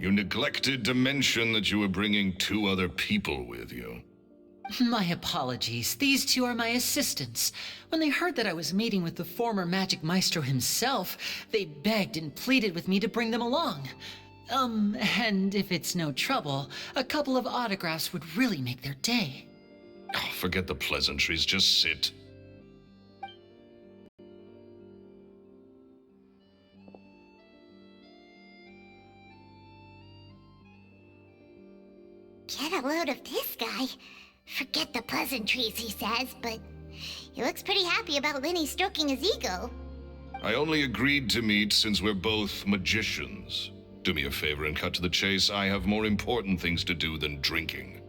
You neglected to mention that you were bringing 2 other people with you. My apologies. These 2 are my assistants. When they heard that I was meeting with the former Magic Maestro himself, they begged and pleaded with me to bring them along. And if it's no trouble, a couple of autographs would really make their day. Oh, forget the pleasantries, just sit. Get a load of this guy. Forget the pleasantries, he says, but he looks pretty happy about Lenny stroking his ego. I only agreed to meet since we're both magicians. Do me a favor and cut to the chase. I have more important things to do than drinking.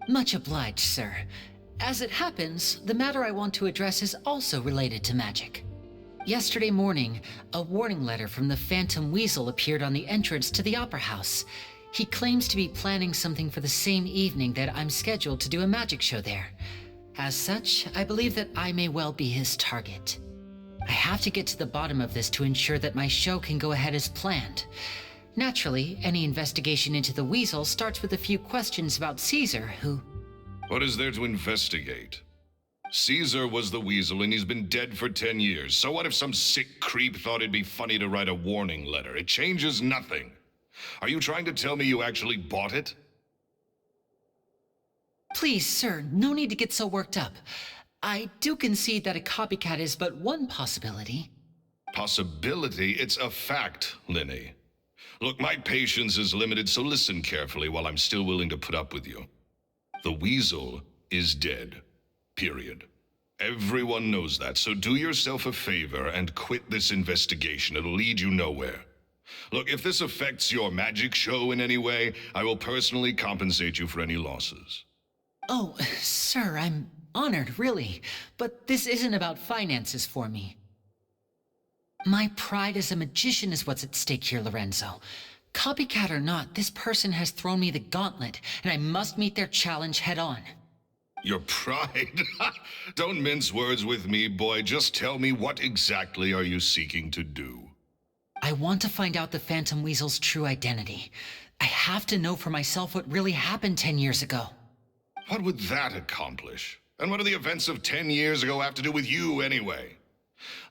Much obliged, sir. As it happens, the matter I want to address is also related to magic. Yesterday morning, a warning letter from the Phantom Weasel appeared on the entrance to the Opera House. He claims to be planning something for the same evening that I'm scheduled to do a magic show there. As such, I believe that I may well be his target. I have to get to the bottom of this to ensure that my show can go ahead as planned. Naturally, any investigation into the Weasel starts with a few questions about Caesar, who... What is there to investigate? Caesar was the Weasel and he's been dead for 10 years. So what if some sick creep thought it'd be funny to write a warning letter? It changes nothing. Are you trying to tell me you actually bought it? Please, sir, no need to get so worked up. I do concede that a copycat is but one possibility. Possibility? It's a fact, Lenny. Look, my patience is limited, so listen carefully while I'm still willing to put up with you. The Weasel is dead. Period. Everyone knows that, so do yourself a favor and quit this investigation. It'll lead you nowhere. Look, if this affects your magic show in any way, I will personally compensate you for any losses. Oh, sir, I'm honored, really. But this isn't about finances for me. My pride as a magician is what's at stake here, Lorenzo. Copycat or not, this person has thrown me the gauntlet, and I must meet their challenge head-on. Your pride? Don't mince words with me, boy. Just tell me, what exactly are you seeking to do? I want to find out the Phantom Weasel's true identity. I have to know for myself what really happened 10 years ago. What would that accomplish? And what do the events of 10 years ago have to do with you, anyway?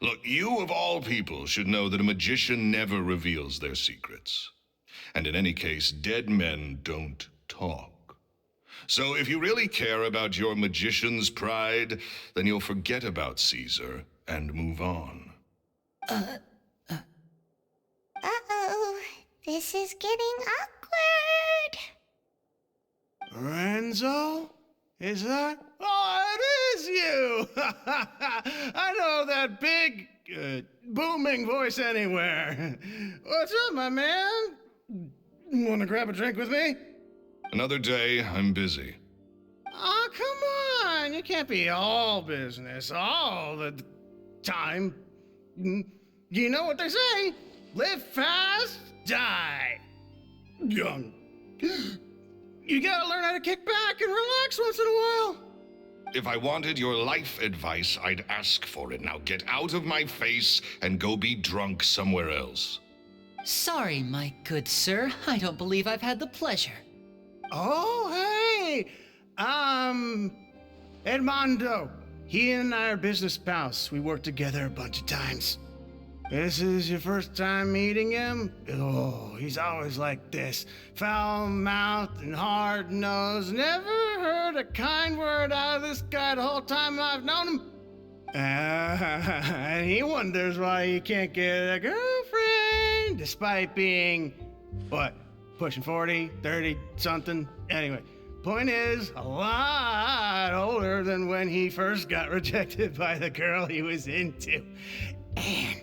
Look, you of all people should know that a magician never reveals their secrets. And in any case, dead men don't talk. So if you really care about your magician's pride, then you'll forget about Caesar and move on. Uh-oh. This is getting awkward. Lorenzo? Is that? Oh, it is you! I know that big, booming voice anywhere. What's up, my man? Want to grab a drink with me? Another day, I'm busy. Oh, come on. You can't be all business all the time. You know what they say? Live fast, die. You gotta learn how to kick back and relax once in a while. If I wanted your life advice, I'd ask for it. Now get out of my face and go be drunk somewhere else. Sorry, my good sir. I don't believe I've had the pleasure. Oh, hey! Edmondo. He and I are business pals. We worked together a bunch of times. This is your first time meeting him? Oh, he's always like this. Foul-mouthed and hard-nosed. Never heard a kind word out of this guy the whole time I've known him. And he wonders why he can't get a girlfriend, despite being, what, pushing 40, 30, something? Anyway, point is, a lot older than when he first got rejected by the girl he was into. And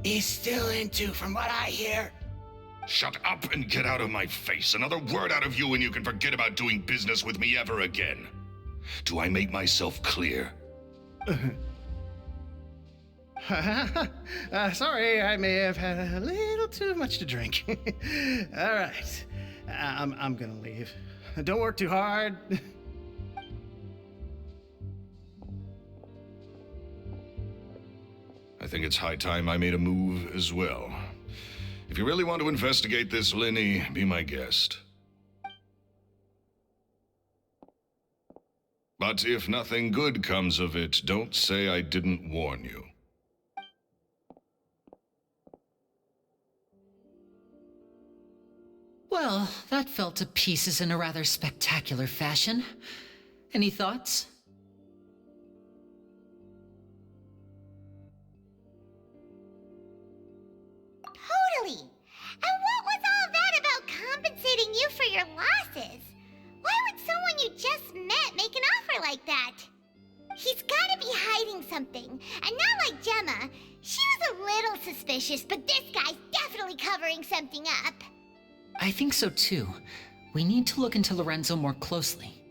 he's still into, from what I hear. Shut up and get out of my face. Another word out of you and you can forget about doing business with me ever again. Do I make myself clear? Sorry, I may have had a little too much to drink. All right, I'm gonna leave. Don't work too hard. I think it's high time I made a move as well. If you really want to investigate this, Linny, be my guest. But if nothing good comes of it, don't say I didn't warn you. Well, that fell to pieces in a rather spectacular fashion. Any thoughts? Totally. And what was all that about compensating you for your losses? Why would someone you just met make an offer like that? He's gotta be hiding something. And not like Gemma. She was a little suspicious, but this guy's definitely covering something up. I think so too. We need to look into Lorenzo more closely.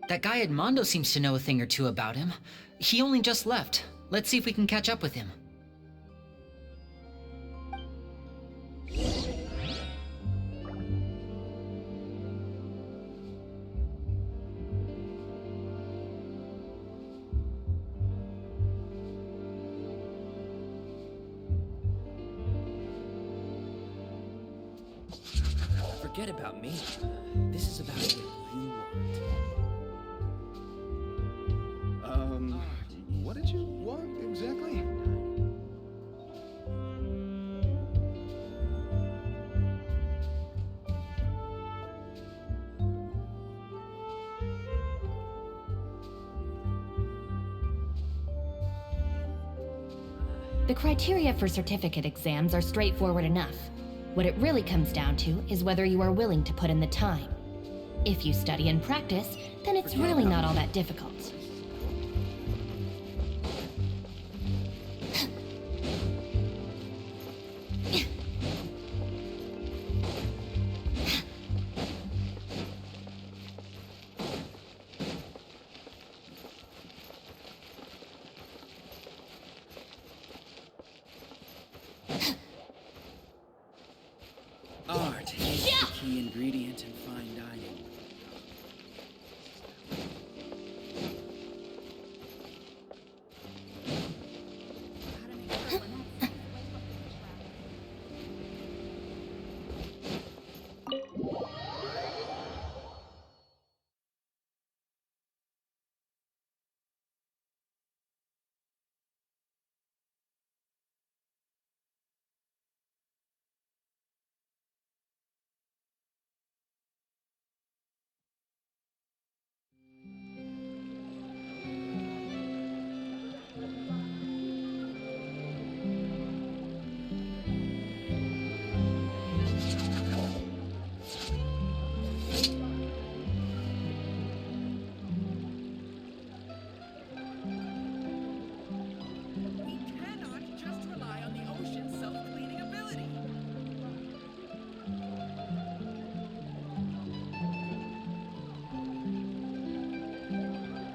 That guy Edmondo seems to know a thing or two about him. He only just left. Let's see if we can catch up with him. Forget about me. This is about what you want. What did you want exactly? The criteria for certificate exams are straightforward enough. What it really comes down to is whether you are willing to put in the time. If you study and practice, then it's really not all that difficult. Art is the key ingredient in fine dining.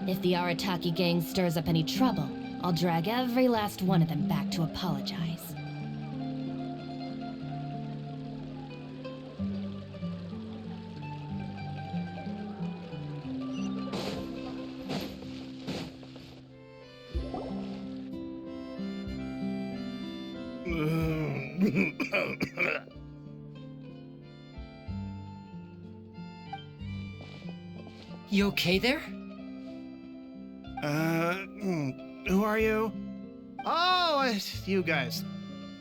If the Arataki gang stirs up any trouble, I'll drag every last one of them back to apologize. You okay there? Who are you? Oh, it's you guys.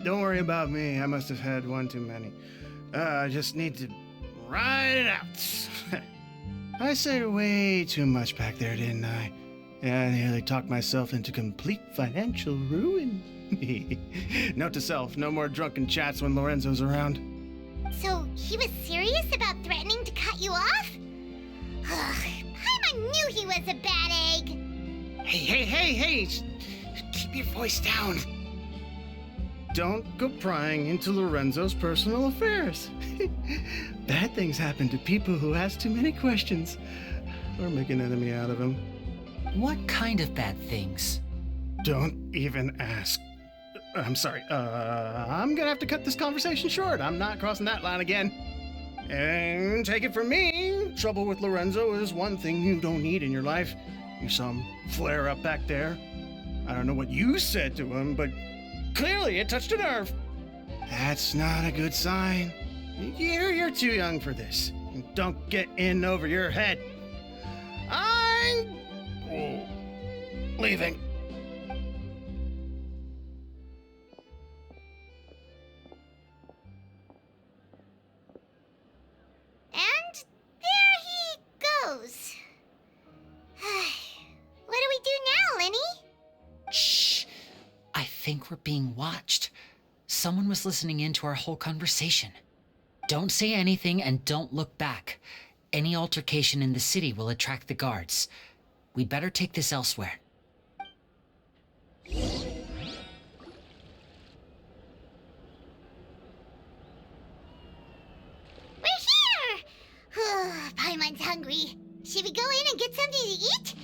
Don't worry about me. I must have had one too many. I just need to ride it out. I said way too much back there, didn't I? Yeah, I nearly talked myself into complete financial ruin. Note to self, no more drunken chats when Lorenzo's around. So, he was serious about threatening to cut you off? Paimon knew he was a bad egg! Hey! Keep your voice down. Don't go prying into Lorenzo's personal affairs. Bad things happen to people who ask too many questions or make an enemy out of him. What kind of bad things? Don't even ask. I'm sorry. I'm gonna have to cut this conversation short. I'm not crossing that line again. And take it from me, trouble with Lorenzo is one thing you don't need in your life. You saw him flare up back there. I don't know what you said to him, but clearly it touched a nerve. That's not a good sign. You're too young for this. Don't get in over your head. I'm leaving. And there he goes. What do we do now, Lenny? Shh. I think we're being watched. Someone was listening in to our whole conversation. Don't say anything and don't look back. Any altercation in the city will attract the guards. We'd better take this elsewhere. We're here! Paimon's hungry. Should we go in and get something to eat?